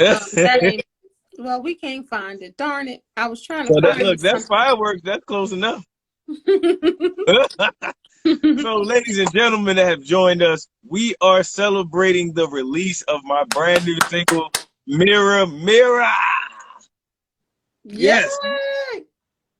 That ain't. Well, we can't find it. Darn it! I was trying to So that, find look, it that's something. fireworks. That's close enough. So, ladies and gentlemen that have joined us, we are celebrating the release of my brand new single, Mirror, Mirror. Yes, Yay!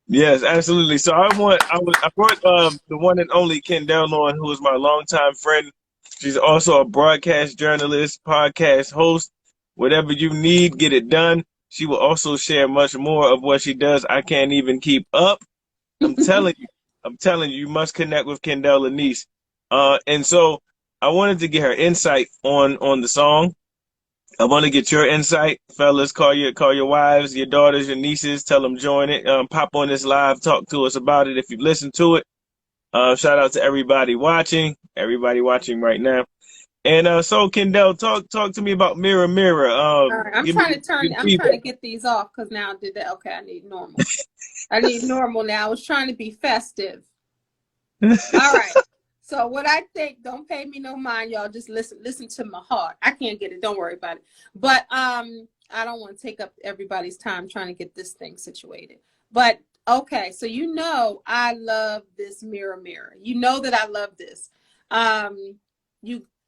yes, absolutely. So I brought the one and only Kendell on, who is my longtime friend. She's also a broadcast journalist, podcast host. Whatever you need, get it done. She will also share much more of what she does. I can't even keep up. I'm telling you, you must connect with Kendell Lenice. And so I wanted to get her insight on the song. I want to get your insight, fellas. Call your wives, your daughters, your nieces. Tell them join it. Pop on this live. Talk to us about it if you've listened to it. Shout out to everybody watching right now. And so Kendell, talk to me about Mirror Mirror. All right, I'm Give me trying to turn. your I'm trying to feedback. get these off because now I did that. Okay, I need normal. I need normal now. I was trying to be festive. All right. So what I think, don't pay me no mind, y'all. Just listen to my heart. I can't get it. Don't worry about it. But I don't want to take up everybody's time trying to get this thing situated. But okay, so I love this Mirror Mirror. You know that I love this.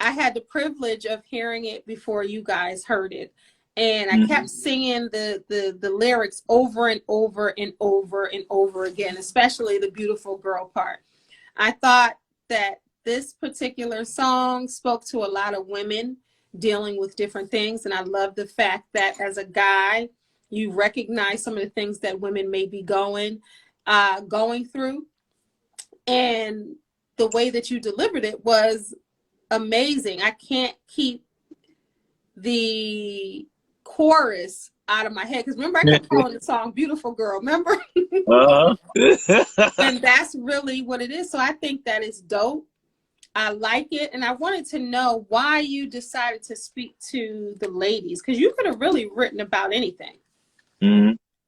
I had the privilege of hearing it before you guys heard it. And I kept singing the lyrics over and over and over and over again, especially the beautiful girl part. I thought that this particular song spoke to a lot of women dealing with different things. And I love the fact that as a guy, you recognize some of the things that women may be going through. And the way that you delivered it was amazing. I can't keep the chorus out of my head because remember I kept calling the song Beautiful Girl, remember? And that's really what it is. So I think that is dope. I like it, and I wanted to know why you decided to speak to the ladies, because you could have really written about anything.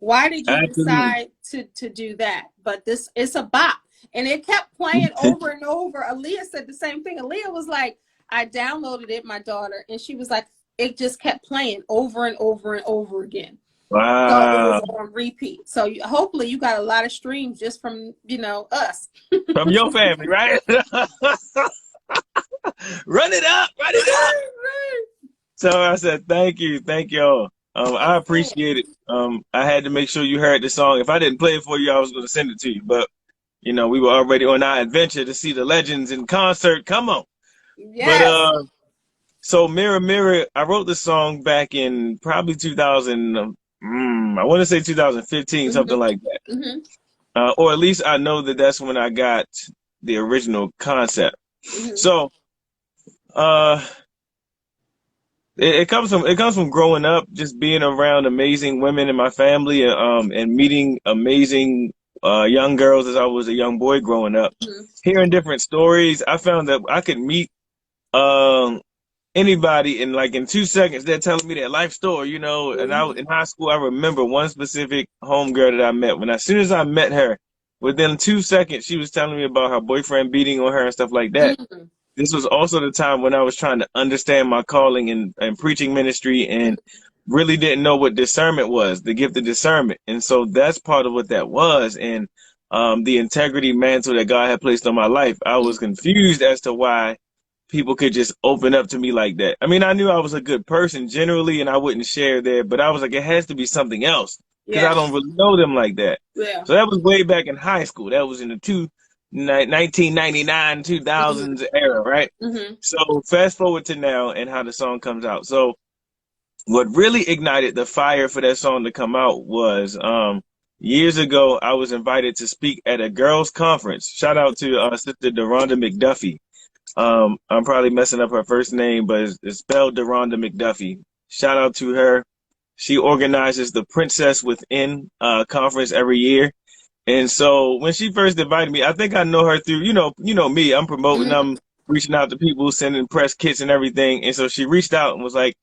Why did you decide to do that? But it's a bop, and it kept playing over and over. Aaliyah said the same thing. Aaliyah was like, I downloaded it, my daughter, and she was like, it just kept playing over and over and over again. Wow. So it was on repeat. So hopefully you got a lot of streams just from, us. From your family, right? Run it up. So I said, thank you. Thank y'all. I appreciate it. I had to make sure you heard the song. If I didn't play it for you, I was going to send it to you. But, we were already on our adventure to see the legends in concert. Come on. Yes. But, so Mirror Mirror, I wrote the song back in probably 2000, I want to say 2015, something like that. Or at least I know that that's when I got the original concept. So, it comes from growing up, just being around amazing women in my family, and meeting amazing young girls as I was a young boy growing up. Hearing different stories, I found that I could meet anybody in 2 seconds. They're telling me their life story, and I was in high school. I remember one specific homegirl that I met. As soon as I met her, within 2 seconds, she was telling me about her boyfriend beating on her and stuff like that. This was also the time when I was trying to understand my calling in preaching ministry and really didn't know what discernment was, the gift of discernment. And so that's part of what that was. And the integrity mantle that God had placed on my life, I was confused as to why people could just open up to me like that. I mean, I knew I was a good person generally and I wouldn't share there, but I was like, it has to be something else because I don't really know them like that. So that was way back in high school. That was in the 1999, 2000s era, right? So fast forward to now and how the song comes out. So what really ignited the fire for that song to come out was years ago, I was invited to speak at a girls' conference. Shout out to Sister Deronda McDuffie. I'm probably messing up her first name, but it's spelled Deronda McDuffie. Shout out to her. She organizes the Princess Within conference every year. And so when she first invited me, I think I know her through, you know me, I'm promoting, I'm reaching out to people, sending press kits and everything. And so she reached out and was like,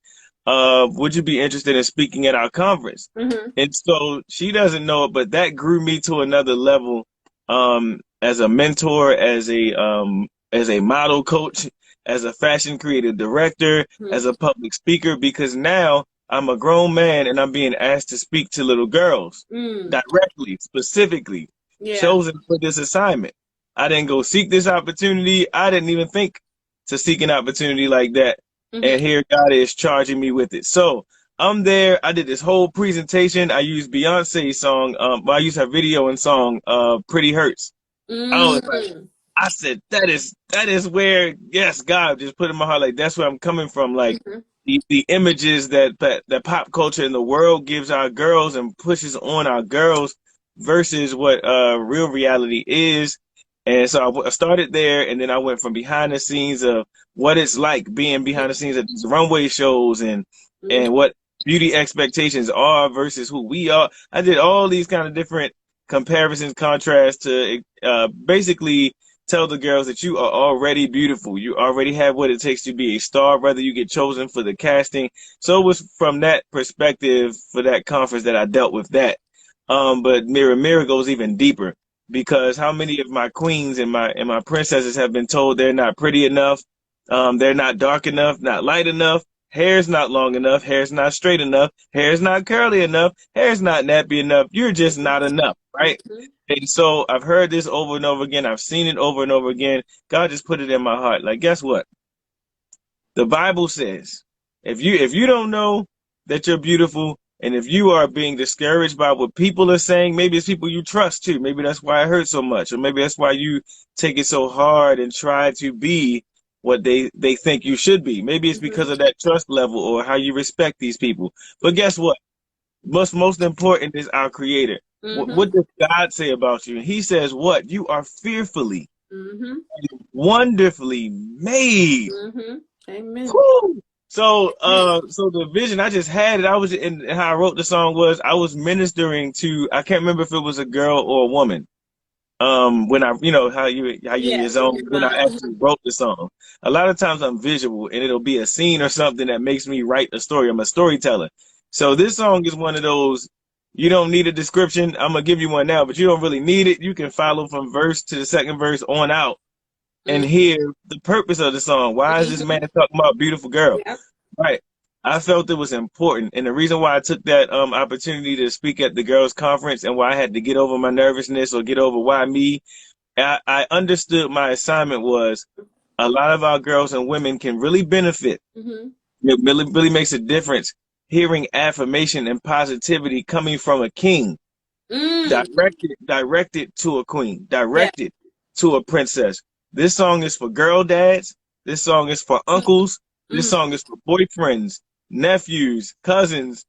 would you be interested in speaking at our conference? And so she doesn't know it, but that grew me to another level, as a mentor, as a model coach, as a fashion creative director, as a public speaker, because now I'm a grown man and I'm being asked to speak to little girls directly, specifically, Yeah. chosen for this assignment. I didn't go seek this opportunity. I didn't even think to seek an opportunity like that. Mm-hmm. And here God is charging me with it. So I'm there. I did this whole presentation. I used Beyonce's song. I used her video and song, Pretty Hurts. I was like, Mm. I said, that is where, yes, God just put in my heart, like, that's where I'm coming from. Like, Mm-hmm. the images that pop culture in the world gives our girls and pushes on our girls versus what real reality is. And so I started there, and then I went from behind the scenes of what it's like being behind the scenes at these runway shows and what beauty expectations are versus who we are. I did all these kind of different comparisons, contrasts to basically tell the girls that you are already beautiful. You already have what it takes to be a star, whether you get chosen for the casting. So it was from that perspective for that conference that I dealt with that. But Mirror goes even deeper because how many of my queens and my princesses have been told they're not pretty enough, they're not dark enough, not light enough, hair's not long enough, hair's not straight enough, hair's not curly enough, hair's not nappy enough, you're just not enough, right? Mm-hmm. And so I've heard this over and over again. I've seen it over and over again. God just put it in my heart. Like, guess what? The Bible says, if you don't know that you're beautiful, and if you are being discouraged by what people are saying, maybe it's people you trust too. Maybe that's why it hurts so much, or maybe that's why you take it so hard and try to be what they think you should be. Maybe it's because of that trust level or how you respect these people. But guess what? What's most important is our Creator. Mm-hmm. What does God say about you? He says what? You are fearfully, Mm-hmm. wonderfully made. Mm-hmm. Amen. Whew. So, so the vision I just had it. I was in how I wrote the song was I was ministering to. I can't remember if it was a girl or a woman. When I, how you Yeah. your zone when I actually wrote the song. A lot of times I'm visual and it'll be a scene or something that makes me write a story. I'm a storyteller. So this song is one of those. You don't need a description. I'm gonna give you one now, but you don't really need it. You can follow from verse to the second verse on out and Mm-hmm. hear the purpose of the song. Why is this man talking about beautiful girl? Yeah. Right. I felt it was important. And the reason why I took that opportunity to speak at the girls' conference and why I had to get over my nervousness or get over why me, I understood my assignment was a lot of our girls and women can really benefit. Mm-hmm. It really makes a difference hearing affirmation and positivity coming from a king, Mm. directed to a queen, Yeah. directed to a princess. This song is for girl dads. This song is for uncles. This Mm. song is for boyfriends, nephews, cousins,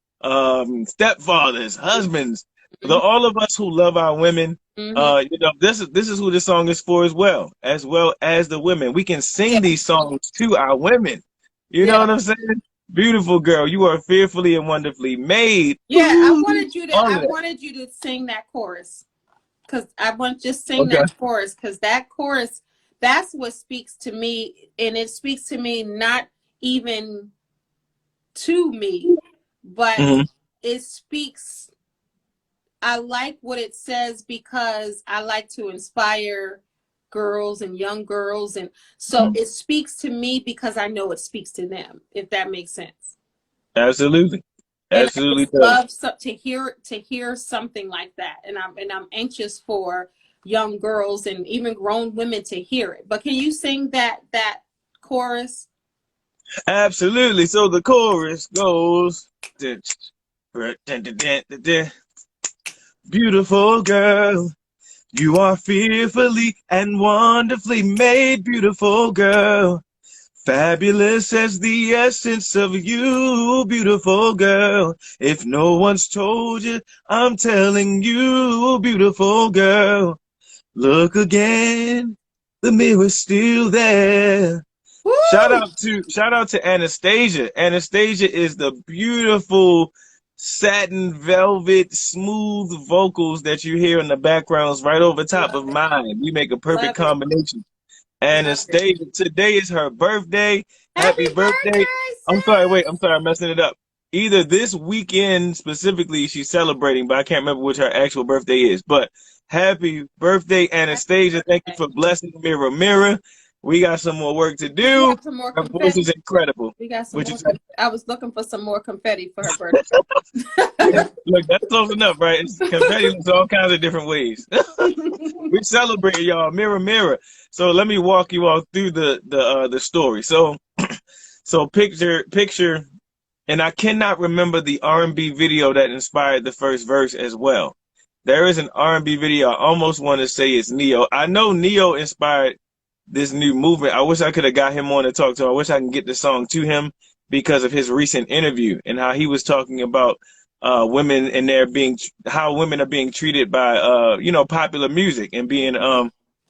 stepfathers, husbands. All of us who love our women, Mm-hmm. this is who this song is for as well as the women. We can Yeah. sing these songs to our women. You know Yeah. what I'm saying? Beautiful girl, you are fearfully and wonderfully made. Yeah. Ooh, all I of that. wanted you to sing that chorus. Because I want just sing Okay. that chorus. Because that chorus, that's what speaks to me. And it speaks to me not even to me, but Mm-hmm. it speaks. I like what it says because I like to inspire girls and young girls. And so it speaks to me because I know it speaks to them, if that makes sense. Absolutely. And I Absolutely just does. love to hear something like that. And I'm anxious for young girls and even grown women to hear it. But can you sing that chorus? Absolutely. So the chorus goes beautiful girl, you are fearfully and wonderfully made, beautiful girl. Fabulous as the essence of you, beautiful girl. If no one's told you, I'm telling you, beautiful girl. Look again, the mirror's still there. Woo! Shout out to Anastasia. Anastasia is the beautiful satin velvet smooth vocals that you hear in the backgrounds right over top Love of it. mine. We make a perfect Love it. combination. Love it. Anastasia, today is her birthday. Happy Happy birthday. birthday, I'm sis! sorry, I'm messing it up. Either this weekend specifically she's celebrating, but I can't remember which her actual birthday is. But happy birthday, Happy Anastasia. Thank you birthday. for blessing Mirror Mirror. We got some more work to We do. got some more Her voice confetti. is incredible. We got some Which more. is I was looking for some more confetti for her birthday. look, that's close enough, right? It's confetti looks all kinds of different ways. We celebrate y'all, mirror, mirror. So let me walk you all through the story. So picture, and I cannot remember the R&B video that inspired the first verse as well. There is an R&B video. I almost want to say it's Neo. I know Neo inspired this new movement. I wish I could have got him on to talk to him. I wish I can get the song to him because of his recent interview and how he was talking about women and how women are being treated by popular music and being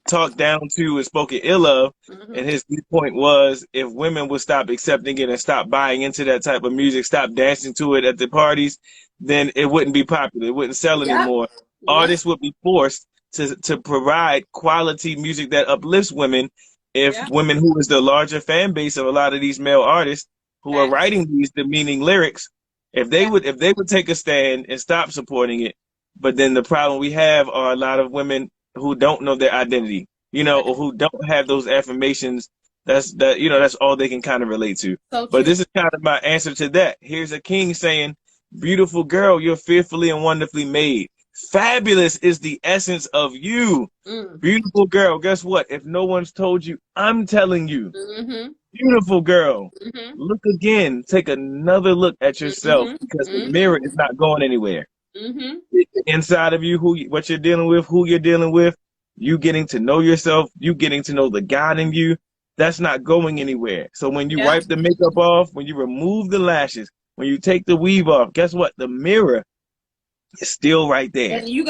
talked down to and spoken ill of. Mm-hmm. And his point was, if women would stop accepting it and stop buying into that type of music, stop dancing to it at the parties, then it wouldn't be popular. It wouldn't sell anymore. Artists would be forced to provide quality music that uplifts women. If women, who is the larger fan base of a lot of these male artists who are writing these demeaning lyrics, if they would take a stand and stop supporting it. But then the problem we have are a lot of women who don't know their identity, or who don't have those affirmations. That's all they can kind of relate to. So but this is kind of my answer to that. Here's a king saying, "Beautiful girl, you're fearfully and wonderfully made. Fabulous is the essence of you. Beautiful girl, guess what? If no one's told you, I'm telling you. Beautiful girl, look again. Take another look at yourself because the mirror is not going anywhere. Inside of you, what you're dealing with, who you're dealing with, you getting to know yourself, you getting to know the God in you, that's not going anywhere. So when you wipe the makeup off, when you remove the lashes, when you take the weave off, guess what? The mirror is still right there. And you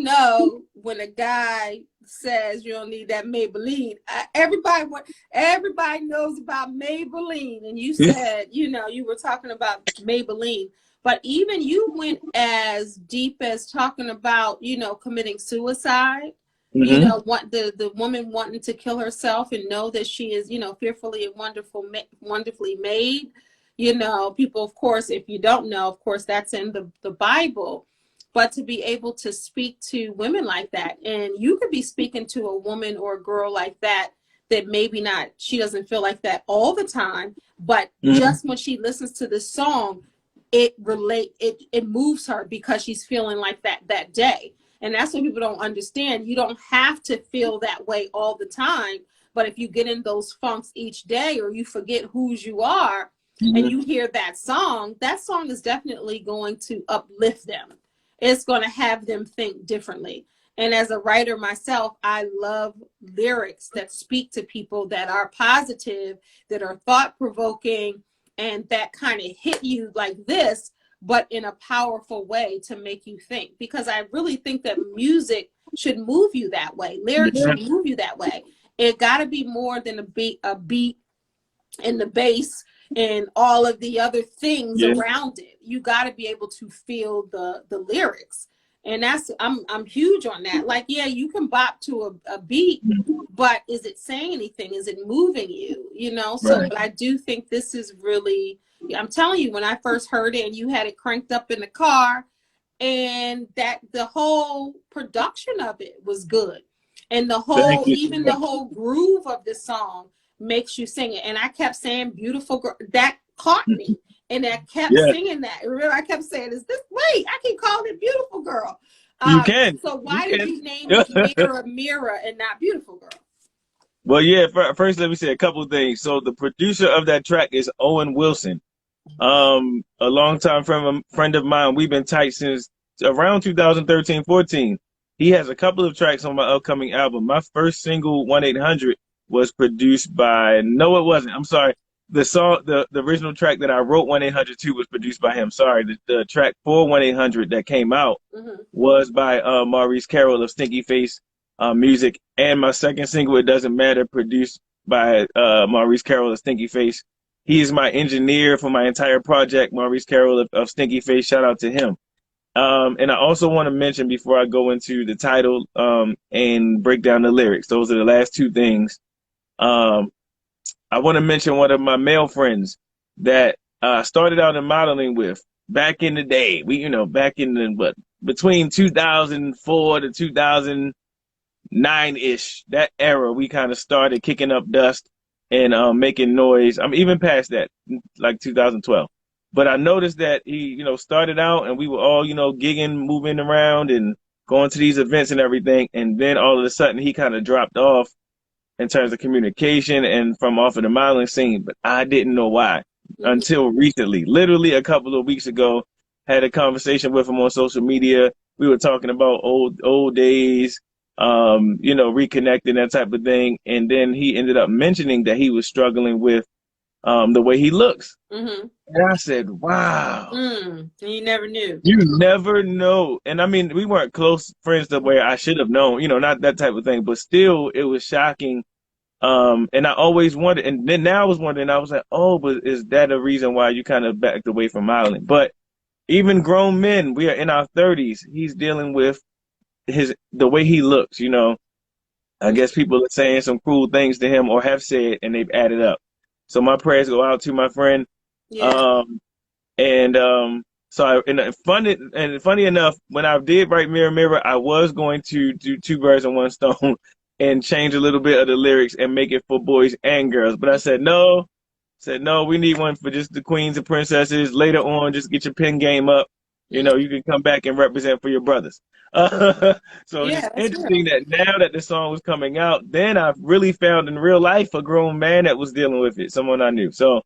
know when a guy says you don't need that Maybelline, everybody knows about Maybelline. And you said, you were talking about Maybelline. But even you went as deep as talking about, committing suicide. What the woman wanting to kill herself and know that she is, fearfully and wonderfully made. People, of course, if you don't know, of course, that's in the Bible. But to be able to speak to women like that, and you could be speaking to a woman or a girl like that maybe not, she doesn't feel like that all the time, but just when she listens to this song, it moves her because she's feeling like that day. And that's what people don't understand. You don't have to feel that way all the time, but if you get in those funks each day, or you forget whose you are, and you hear that song is definitely going to uplift them. It's going to have them think differently. And as a writer myself, I love lyrics that speak to people, that are positive, that are thought-provoking, and that kind of hit you like this, but in a powerful way to make you think. Because I really think that music should move you that way. Lyrics should move you that way. It got to be more than a beat and the bass and all of the other things around it. You got to be able to feel the lyrics. And I'm huge on that. Like, you can bop to a beat, but is it saying anything? Is it moving you? So but I do think this is really, I'm telling you, when I first heard it and you had it cranked up in the car, and that the whole production of it was good. And the whole groove of the song makes you sing it. And I kept saying beautiful girl. That caught me. And I kept singing that. Remember, I kept saying, I keep calling it beautiful girl. You can. So why did you name it Mirror, Mirror and not Beautiful Girl? Well, first let me say a couple of things. So the producer of that track is Owen Wilson. A longtime friend of mine. We've been tight since around 2013-14. He has a couple of tracks on my upcoming album. My first single, 1-800, was produced by, no, it wasn't. I'm sorry. The song, the original track that I wrote, 1-800 2, was produced by him. Sorry, the track for 1-800 that came out was by Maurice Carroll of Stinky Face Music, and my second single, It Doesn't Matter, produced by Maurice Carroll of Stinky Face. He is my engineer for my entire project, Maurice Carroll of Stinky Face. Shout out to him. And I also want to mention, before I go into the title and break down the lyrics, those are the last two things. I want to mention one of my male friends that started out in modeling with back in the day. Back in between 2004 to 2000, 2009-ish, that era, we kind of started kicking up dust and making noise. I'm even past that, like 2012. But I noticed that he, started out and we were all, gigging, moving around and going to these events and everything. And then all of a sudden he kind of dropped off in terms of communication and from off of the modeling scene. But I didn't know why until recently. Literally a couple of weeks ago, had a conversation with him on social media. We were talking about old days, reconnecting, that type of thing. And then he ended up mentioning that he was struggling with the way he looks. And I said, wow. You never knew. You never know. And I mean, we weren't close friends the way I should have known, not that type of thing. But still, it was shocking. And I always wondered, and then now I was wondering, I was like, oh, but is that a reason why you kind of backed away from modeling? But even grown men, we are in our 30s, he's dealing with the way he looks, I guess people are saying some cruel things to him or have said, and they've added up. So my prayers go out to my friend. Yeah. Funny enough, when I did write Mirror Mirror, I was going to do two birds and one stone and change a little bit of the lyrics and make it for boys and girls. But I said, no, we need one for just the queens and princesses. Later on, just get your pen game up. You can come back and represent for your brothers. So it's interesting that now that the song was coming out, then I've really found in real life a grown man that was dealing with it, someone I knew. So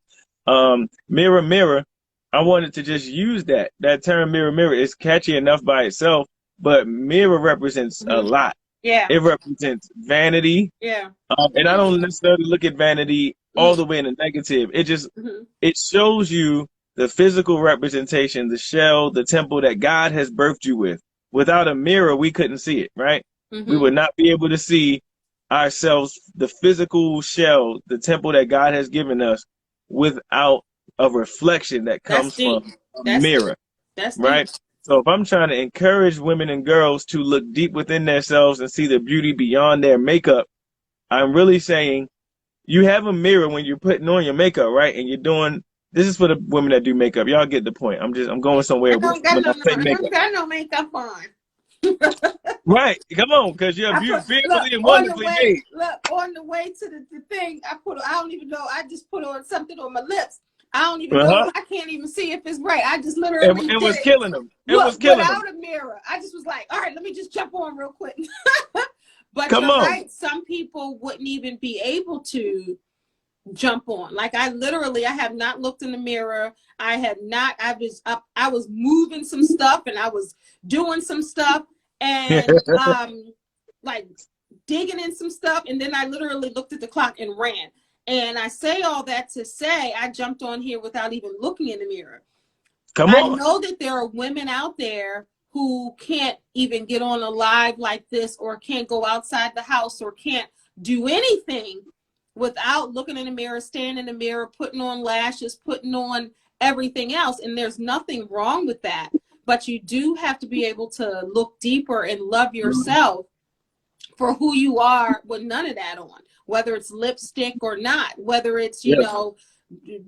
Mirror Mirror, I wanted to just use that term. Mirror Mirror is catchy enough by itself, but mirror represents a lot. Yeah. It represents vanity. Yeah. And I don't necessarily look at vanity all the way in the negative. It just it shows you the physical representation, the shell, the temple that God has birthed you with. Without a mirror, we couldn't see it, right? We would not be able to see ourselves, the physical shell, the temple that God has given us, without a reflection that comes from a mirror. That's right. Deep. So if I'm trying to encourage women and girls to look deep within themselves and see the beauty beyond their makeup, I'm really saying you have a mirror when you're putting on your makeup, right? And you're doing, this is for the women that do makeup. Y'all get the point. I'm going somewhere with I don't got no makeup on. Right. Come on, because you're beautifully and wonderfully made. Look, on the way to the thing, I don't even know, I just put on something on my lips. I don't even know. I can't even see if it's right. I just literally it was killing them. It was killing them. Without a mirror. I just was like, all right, let me just jump on real quick. But Come you're on. right. Some people wouldn't even be able to jump on. Like I have not looked in the mirror. I was moving some stuff and I was doing some stuff and like digging in some stuff. And then I literally looked at the clock and ran. And I say all that to say I jumped on here without even looking in the mirror. Come on. I know that there are women out there who can't even get on a live like this or can't go outside the house or can't do anything without looking in the mirror, standing in the mirror, putting on lashes, putting on everything else. And there's nothing wrong with that. But you do have to be able to look deeper and love yourself for who you are with none of that on. Whether it's lipstick or not, whether it's,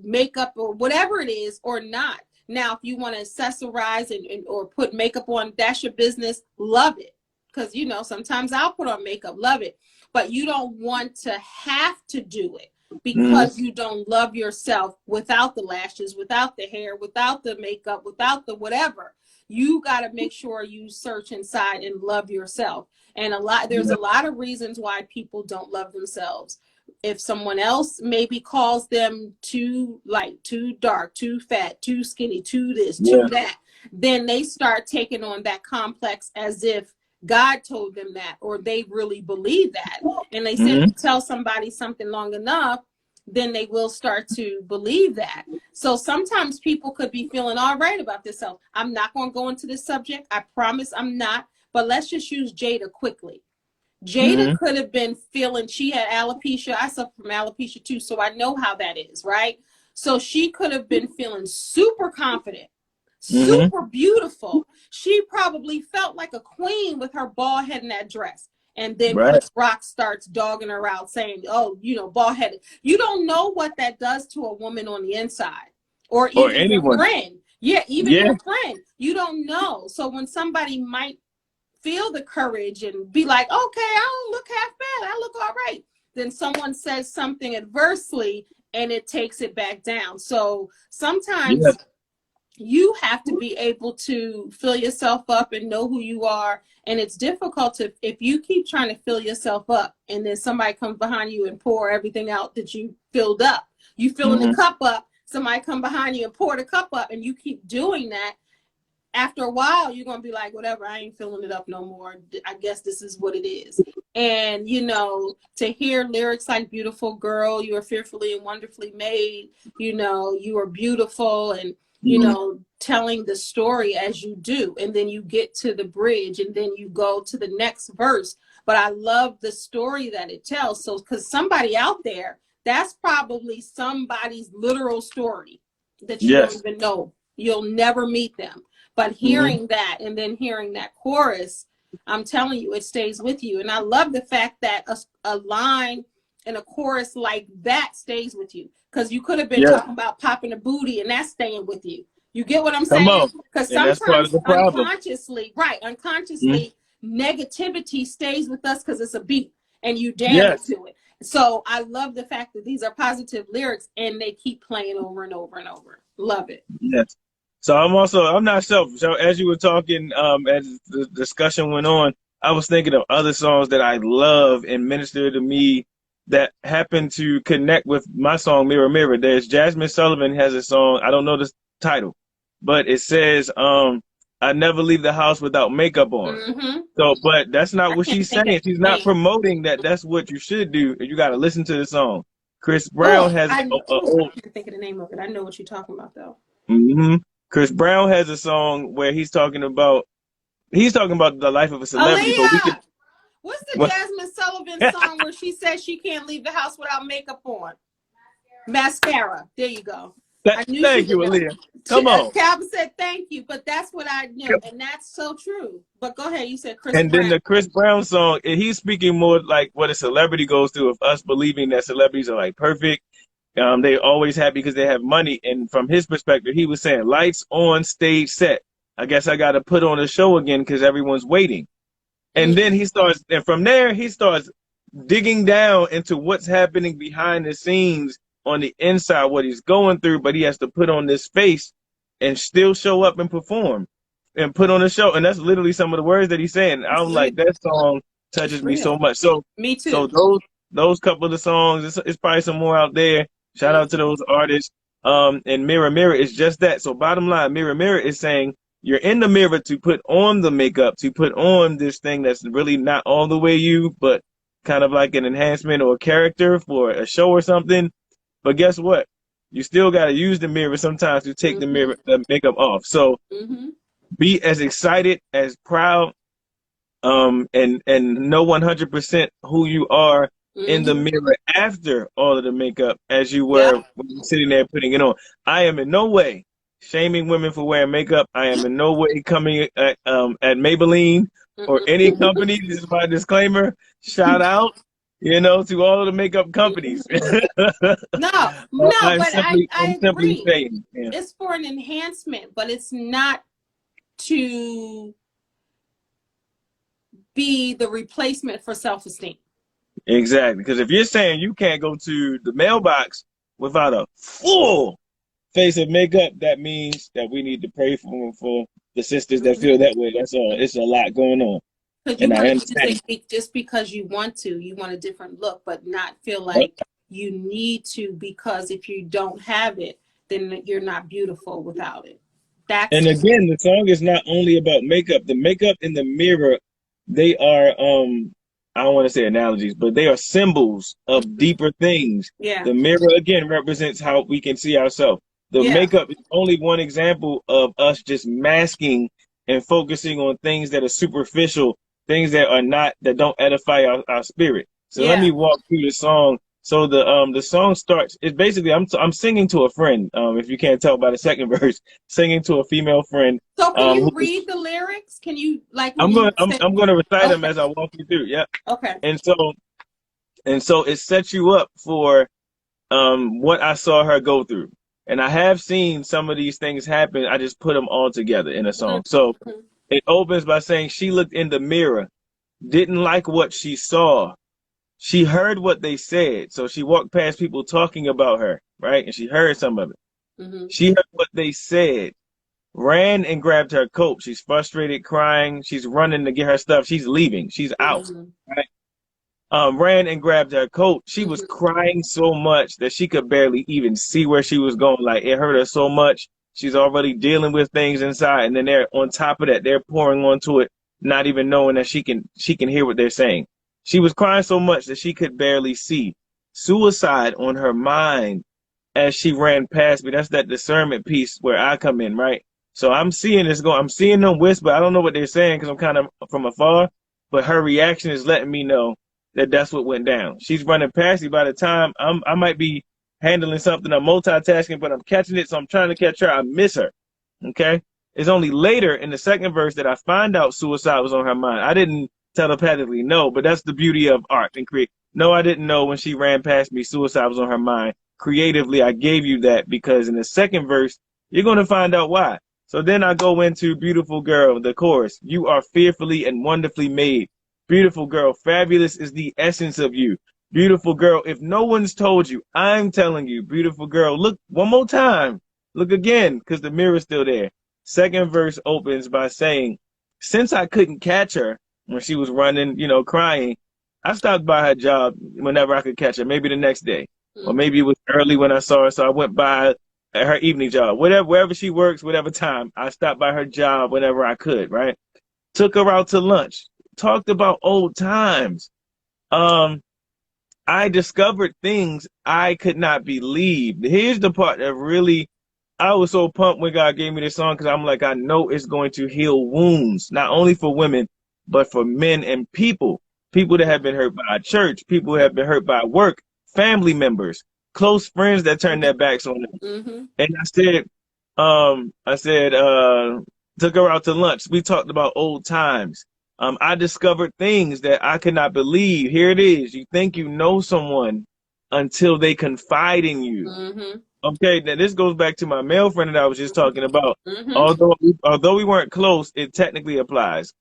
makeup or whatever it is or not. Now, if you want to accessorize and or put makeup on, that's your business. Love it. Because, sometimes I'll put on makeup, love it. But you don't want to have to do it because you don't love yourself without the lashes, without the hair, without the makeup, without the whatever. You got to make sure you search inside and love yourself. And there's a lot of reasons why people don't love themselves. If someone else maybe calls them too light, too dark, too fat, too skinny, too this, too that, then they start taking on that complex as if God told them that, or they really believe that. And they said, if you tell somebody something long enough, then they will start to believe that. So sometimes people could be feeling all right about themselves. I'm not going to go into this subject. I promise I'm not. But let's just use Jada quickly. Jada could have been feeling, she had alopecia. I suffer from alopecia too, so I know how that is, right? So she could have been feeling super confident, super beautiful. She probably felt like a queen with her bald head in that dress. And then Chris Rock starts dogging her out saying, oh, bald headed. You don't know what that does to a woman on the inside or even anyone. Your friend. Yeah, even your friend. You don't know. So when somebody might feel the courage and be like, okay, I don't look half bad, I look all right. Then someone says something adversely and it takes it back down. So sometimes you have to be able to fill yourself up and know who you are. And it's difficult if you keep trying to fill yourself up and then somebody comes behind you and pour everything out that you filled up. You filling the cup up, somebody come behind you and pour the cup up, and you keep doing that. After a while, you're going to be like, whatever, I ain't filling it up no more. I guess this is what it is. And, you know, to hear lyrics like Beautiful Girl, you are fearfully and wonderfully made, you know, you are beautiful, and, you know, telling the story as you do. And then you get to the bridge and then you go to the next verse. But I love the story that it tells. So, because somebody out there, that's probably somebody's literal story that you don't even know. You'll never meet them. But hearing that and then hearing that chorus, I'm telling you, it stays with you. And I love the fact that a line and a chorus like that stays with you. Because you could have been talking about popping a booty and that's staying with you. You get what I'm saying? Because sometimes unconsciously, negativity stays with us because it's a beat and you dance to it. So I love the fact that these are positive lyrics and they keep playing over and over and over. Love it. Yes. So I'm not selfish. So as you were talking, as the discussion went on, I was thinking of other songs that I love and minister to me that happen to connect with my song, Mirror, Mirror. There's Jasmine Sullivan has a song, I don't know the title, but it says, I never leave the house without makeup on. So, but that's not what she's saying. She's not promoting that that's what you should do. You got to listen to the song. Chris Brown has I can't think of the name of it. I know what you're talking about though. Chris Brown has a song where he's talking about the life of a celebrity. But what's the Jasmine Sullivan song where she says she can't leave the house without makeup on? Mascara. There you go. Thank you, Aaliyah. Come on. Calvin said thank you, but that's what I knew, and that's so true. But go ahead, you said Chris Brown. And then the Chris Brown song, he's speaking more like what a celebrity goes through, of us believing that celebrities are like perfect. They're always happy because they have money. And from his perspective, he was saying, lights on, stage set. I guess I got to put on a show again because everyone's waiting. And then from there, he starts digging down into what's happening behind the scenes on the inside, what he's going through, but he has to put on this face and still show up and perform and put on a show. And that's literally some of the words that he's saying. I'm like, that song touches me so much. So me too. So those couple of the songs, it's probably some more out there. Shout out to those artists. And Mirror, Mirror is just that. So bottom line, Mirror, Mirror is saying you're in the mirror to put on the makeup, to put on this thing that's really not all the way you, but kind of like an enhancement or a character for a show or something. But guess what? You still got to use the mirror sometimes to take the makeup off. So be as excited, as proud, and know 100% who you are in the mirror after all of the makeup as you were when you're sitting there putting it on. I am in no way shaming women for wearing makeup. I am in no way coming at Maybelline or any company. This is my disclaimer. Shout out, to all of the makeup companies. But I agree. Saying, it's for an enhancement, but it's not to be the replacement for self-esteem. Exactly, because if you're saying you can't go to the mailbox without a full face of makeup, that means that we need to pray for the sisters that feel that way. That's all. It's a lot going on. And I understand. Just because you want a different look, but not feel like you need to, because if you don't have it, then you're not beautiful without it. And again, the song is not only about makeup. The makeup in the mirror, they are I don't want to say analogies, but they are symbols of deeper things. Yeah. The mirror again represents how we can see ourselves. The makeup is only one example of us just masking and focusing on things that are superficial, things that don't edify our spirit. So let me walk through the song. So the song starts. It's basically I'm singing to a friend. If you can't tell by the second verse, singing to a female friend. So can you read the lyrics? Can you I'm going to recite them as I walk you through. Yeah. Okay. And so it sets you up for what I saw her go through. And I have seen some of these things happen. I just put them all together in a song. So It opens by saying she looked in the mirror, didn't like what she saw. She heard what they said. So she walked past people talking about her, right? And she heard some of it. Mm-hmm. She heard what they said, ran and grabbed her coat. She's frustrated, crying. She's running to get her stuff. She's leaving. She's out. Mm-hmm. Right? Ran and grabbed her coat. She was Mm-hmm. crying so much that she could barely even see where she was going. Like it hurt her so much. She's already dealing with things inside, and then they're on top of that, they're pouring onto it, not even knowing that she can hear what they're saying. She was crying so much that she could barely see. Suicide on her mind as she ran past me. That's that discernment piece where I come in, right? So I'm seeing this go. I'm seeing them whisper. I don't know what they're saying because I'm kind of from afar, but her reaction is letting me know that that's what went down. She's running past me. By the time I might be handling something, I'm multitasking, but I'm catching it. So I'm trying to catch her. I miss her. Okay. It's only later in the second verse that I find out suicide was on her mind. I didn't telepathically know, but that's the beauty of art and create. No, I didn't know when she ran past me, suicide was on her mind. Creatively, I gave you that because in the second verse, you're going to find out why. So then I go into beautiful girl, the chorus. You are fearfully and wonderfully made. Beautiful girl, fabulous is the essence of you. Beautiful girl, if no one's told you, I'm telling you, beautiful girl, look one more time. Look again, because the mirror's still there. Second verse opens by saying, since I couldn't catch her when she was running, crying, I stopped by her job whenever I could catch her, maybe the next day. Or maybe it was early when I saw her, so I went by her evening job. Wherever she works, whatever time, I stopped by her job whenever I could, right? Took her out to lunch. Talked about old times. I discovered things I could not believe. Here's the part that really, I was so pumped when God gave me this song because I'm like, I know it's going to heal wounds, not only for women, but for men and people. People that have been hurt by church, people who have been hurt by work, family members, close friends that turn their backs on them. Mm-hmm. And I said, took her out to lunch. We talked about old times. I discovered things that I could not believe. Here it is. You think you know someone until they confide in you. Mm-hmm. Okay, now this goes back to my male friend that I was just talking about. Mm-hmm. Although we weren't close, it technically applies.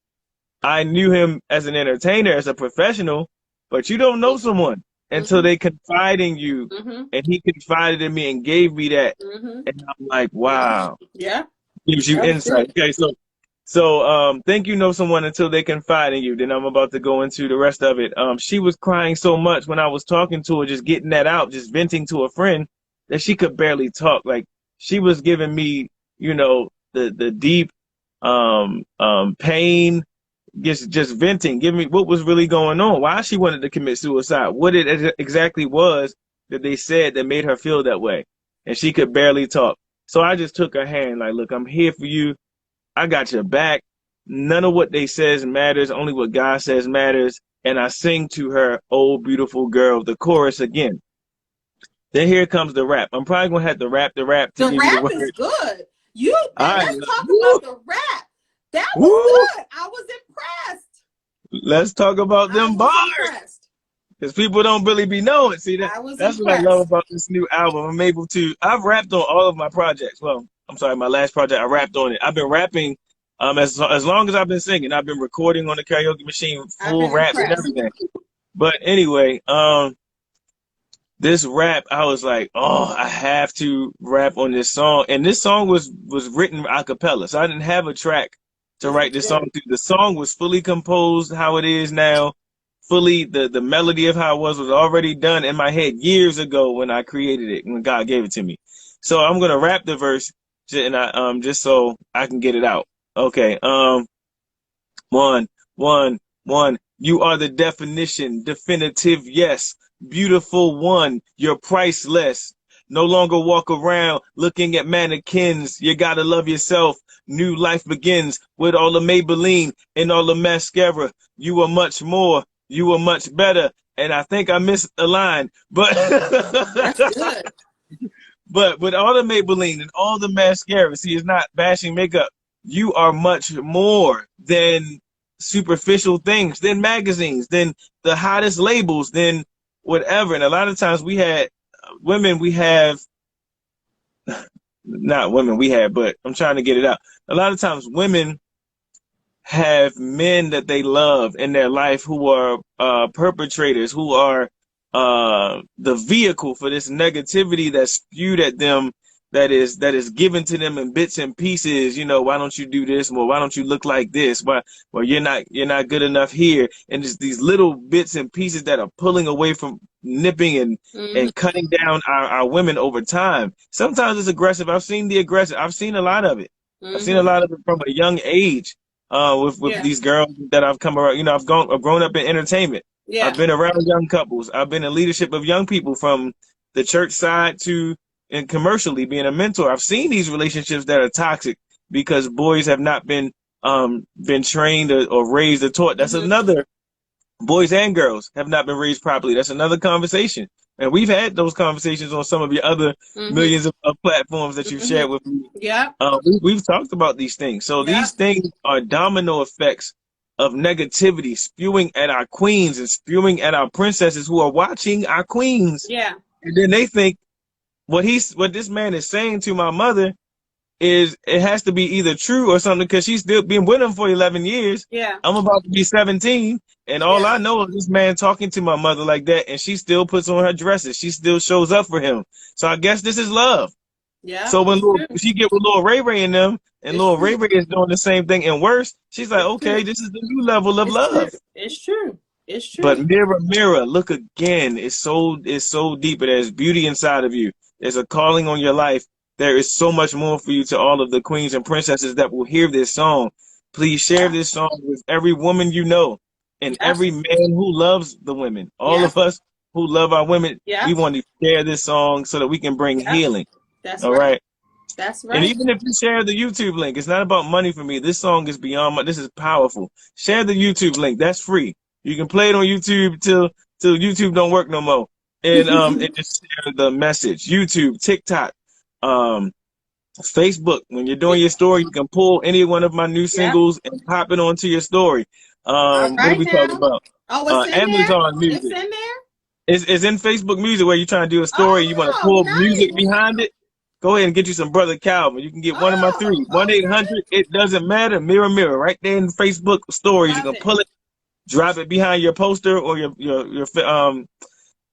I knew him as an entertainer, as a professional, but you don't know someone until they confide in you. Mm-hmm. And he confided in me and gave me that. Mm-hmm. And I'm like, wow. Yeah. Gives you insight. Okay, so think you know someone until they confide in you. Then I'm about to go into the rest of it. She was crying so much when I was talking to her, just getting that out, just venting to a friend, that she could barely talk. Like she was giving me, the deep pain, just venting, giving me what was really going on, why she wanted to commit suicide, what it exactly was that they said that made her feel that way. And she could barely talk. So I just took her hand, like, look, I'm here for you. I got your back. None of what they says matters. Only what God says matters. And I sing to her, oh, beautiful girl, the chorus again. Then here comes the rap. I'm probably going to have to rap the rap to the give rap you the word. is good. Let's talk about the rap. That was good. I was impressed. Let's talk about them bars. Because people don't really be knowing. See, that's what I love about this new album. I've rapped on all of my projects. Well, I'm sorry, my last project, I rapped on it. I've been rapping as long as I've been singing. I've been recording on the karaoke machine, full raps and everything. But anyway, this rap, I was like, oh, I have to rap on this song. And this song was written a cappella, so I didn't have a track to write this song to. The song was fully composed how it is now. Fully, the melody of how it was already done in my head years ago when I created it, when God gave it to me. So I'm gonna rap the verse, and just so I can get it out. Okay. One. You are the definition, definitive, yes. Beautiful one, you're priceless. No longer walk around looking at mannequins. You gotta love yourself. New life begins with all the Maybelline and all the mascara. You are much more. You are much better. And I think I missed a line, but that's good. But with all the Maybelline and all the mascara, see, it's not bashing makeup. You are much more than superficial things, than magazines, than the hottest labels, than whatever. And a lot of times but I'm trying to get it out. A lot of times women have men that they love in their life who are perpetrators, who are the vehicle for this negativity that's spewed at them, that is given to them in bits and pieces. You know, why don't you do this? Well, why don't you look like this? Why? Well, you're not good enough here. And it's these little bits and pieces that are pulling away from nipping and cutting down our women over time. Sometimes it's aggressive. I've seen the aggressive. I've seen a lot of it. I've seen a lot of it from a young age. With these girls that I've come around. You know, I've grown up in entertainment. Yeah. I've been around young couples. I've been in leadership of young people, from the church side to and commercially being a mentor. I've seen these relationships that are toxic because boys have not been trained or raised or taught. That's another. Boys and girls have not been raised properly. That's another conversation. And we've had those conversations on some of your other millions of platforms that you've shared with me. Yeah. We've talked about these things. So these things are domino effects of negativity spewing at our queens and spewing at our princesses who are watching our queens. Yeah. And then they think what this man is saying to my mother is, it has to be either true or something, because she's still been with him for 11 years. Yeah. I'm about to be 17, and all I know is this man talking to my mother like that, and she still puts on her dresses. She still shows up for him. So I guess this is love. Yeah. So when she get with Lil Ray Ray and them, and Lil Ray Ray is doing the same thing and worse, she's like, okay, this is the new level of love. It's true. It's true. But mirror, mirror, look again. It's so deep. There's beauty inside of you. There's a calling on your life. There is so much more for you. To all of the queens and princesses that will hear this song, please share this song with every woman you know, and every man who loves the women. All of us who love our women, we want to share this song so that we can bring healing. That's all right. That's right. And even if you share the YouTube link, it's not about money for me. This song is beyond money. This is powerful. Share the YouTube link. That's free. You can play it on YouTube till YouTube don't work no more. And and just share the message. YouTube, TikTok, Facebook. When you're doing your story, you can pull any one of my new singles and pop it onto your story. What are we talking about? Oh, it's in Amazon there? Music. It's in there? It's in Facebook Music, where you're trying to do a story. You want to pull music behind it. Go ahead and get you some Brother Calvin. You can get one of my three. 1-800, it doesn't matter. Mirror, mirror, right there in Facebook stories. You can pull it, drop it behind your poster or your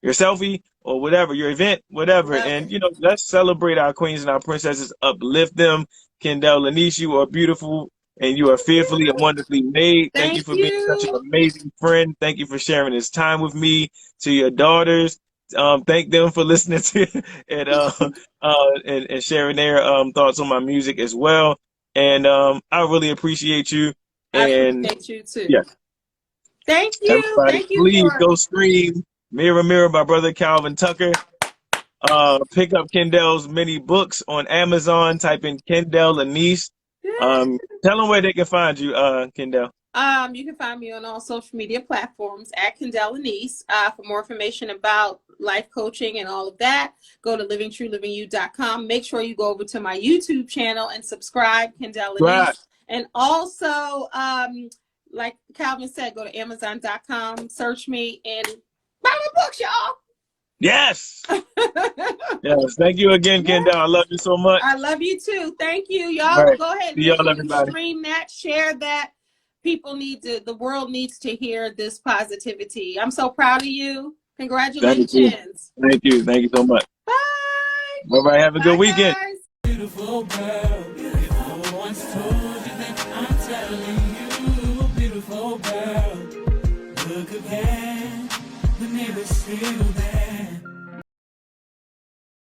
selfie or whatever, your event, whatever. And, let's celebrate our queens and our princesses, uplift them. Kendell Lenice, you are beautiful and you are fearfully and wonderfully made. Thank you for being such an amazing friend. Thank you for sharing this time with me. To your daughters, thank them for listening to and sharing their thoughts on my music as well. And I really appreciate you. And I appreciate you too. Yeah. Thank you. Everybody, thank you. Please go stream Mirror, Mirror by Brother Calvin Tucker. Pick up Kendell's many books on Amazon. Type in Kendell Lenice. Tell them where they can find you, Kendell. You can find me on all social media platforms at Kendell Lenice. For more information about life coaching and all of that, go to livingtruelivingyou.com. Make sure you go over to my YouTube channel and subscribe, Kendell Lenice. Right. And also, like Calvin said, go to Amazon.com, search me, and buy my books, y'all. Yes. Yes. Thank you again, Kendell. I love you so much. I love you too. Thank you, y'all. Right. Go ahead and stream that, share that. The world needs to hear this positivity. I'm so proud of you. Congratulations. Thank you. Thank you so much. Bye. Bye-bye. Have a good weekend. Guys. Beautiful girl. Beautiful. Once told you that I'm telling you, beautiful girl. Look again. The mirror's still